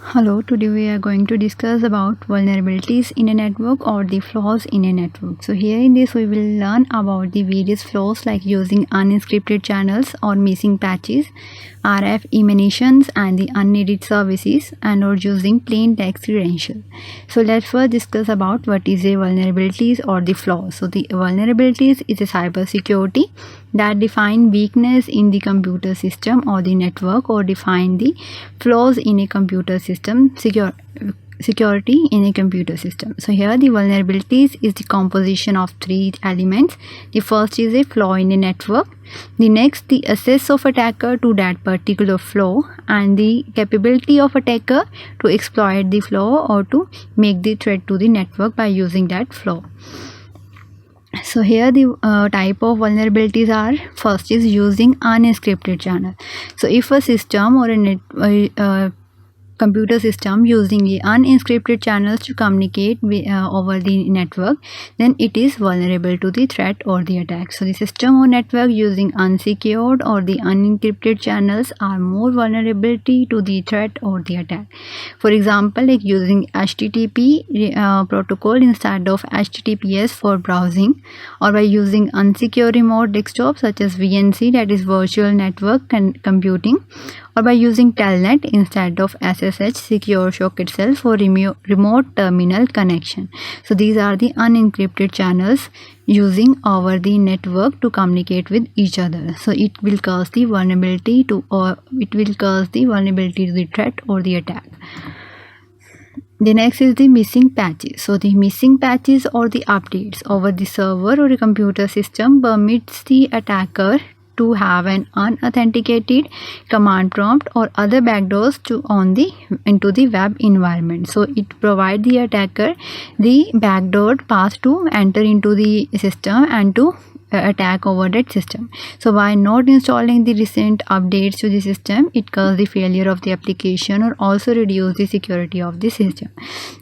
Hello, today we are going to discuss about vulnerabilities in a network or the flaws in a network. So here in this we will learn about the various flaws like using unencrypted channels or missing patches, RF emanations and the unneeded services, and or using plain text credential. So let's first discuss about what is a vulnerabilities or the flaws. So the vulnerabilities is a cybersecurity that define weakness in the computer system or the network, or define the flaws in a computer system security in a computer system. So here the vulnerabilities is the composition of three elements. The first is a flaw in a network, the next the access of attacker to that particular flaw, and the capability of attacker to exploit the flaw or to make the threat to the network by using that flaw. So here the type of vulnerabilities are, first is using unencrypted channel. So if a system or a computer system using the unencrypted channels to communicate over the network, then it is vulnerable to the threat or the attack. So the system or network using unsecured or the unencrypted channels are more vulnerability to the threat or the attack. For example, like using HTTP protocol instead of HTTPS for browsing, or by using unsecure remote desktop such as VNC, that is virtual network computing, or by using telnet instead of SSH secure shock itself for remote terminal connection. So these are the unencrypted channels using over the network to communicate with each other. So it will cause the vulnerability to the threat or the attack. The next is the missing patches. So the missing patches or the updates over the server or a computer system permits the attacker to have an unauthenticated command prompt or other backdoors into the web environment. So it provides the attacker the backdoor path to enter into the system and to attack over that system. So by not installing the recent updates to the system, it causes the failure of the application or also reduce the security of the system.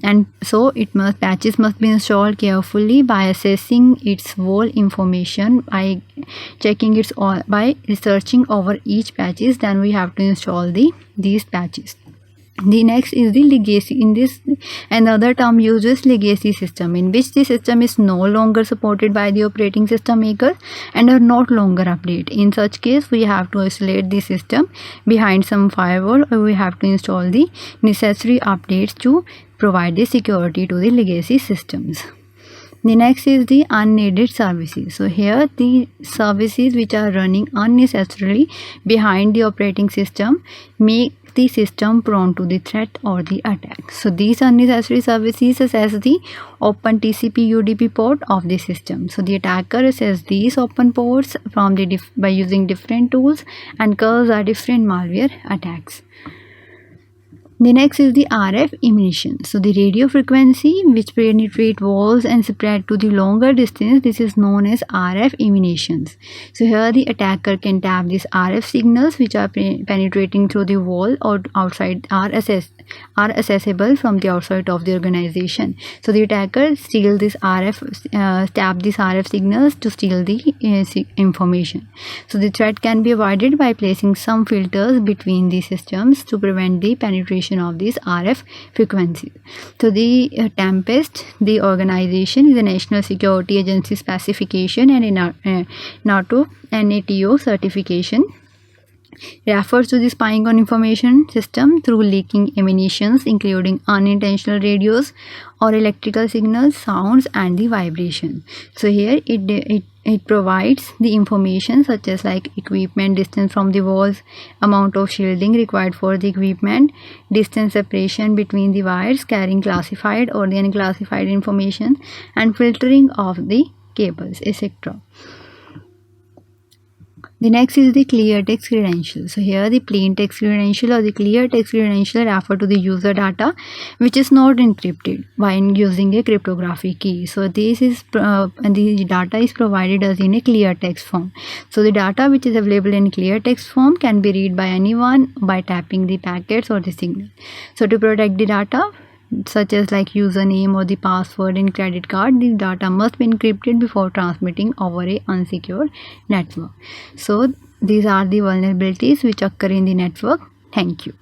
And so patches must be installed carefully by assessing its whole information, by checking by researching over each patches. Then we have to install these patches. The next is the legacy. In this, another term uses legacy system, in which the system is no longer supported by the operating system maker and are not longer updated. In such case, we have to isolate the system behind some firewall, or we have to install the necessary updates to provide the security to the legacy systems. The next is the unneeded services. So here the services which are running unnecessarily behind the operating system make the system prone to the threat or the attack. So these unnecessary services access the open TCP UDP port of the system. So the attacker accesses these open ports from by using different tools and cause different malware attacks. The next is the RF emission. So the radio frequency which penetrate walls and spread to the longer distance, this is known as RF emanations. So here the attacker can tap these RF signals which are penetrating through the wall or outside are accessible from the outside of the organization. So the attacker steal this tap these RF signals to steal the information. So the threat can be avoided by placing some filters between the systems to prevent the penetration of these RF frequencies. So the Tempest, the organization, is a National Security Agency specification and a NATO certification. Refers to the spying on information system through leaking emanations, including unintentional radios or electrical signals, sounds, and the vibration. So here it provides the information such as like equipment distance from the walls, amount of shielding required for the equipment, distance separation between the wires carrying classified or the unclassified information, and filtering of the cables, etc. The next is the clear text credential. So here the plain text credential or the clear text credential refer to the user data which is not encrypted by using a cryptographic key. So this is the data is provided as in a clear text form. So the data which is available in clear text form can be read by anyone by tapping the packets or the signal. So to protect the data, such as like username or the password in credit card, the data must be encrypted before transmitting over a unsecured network. So these are the vulnerabilities which occur in the network. Thank you.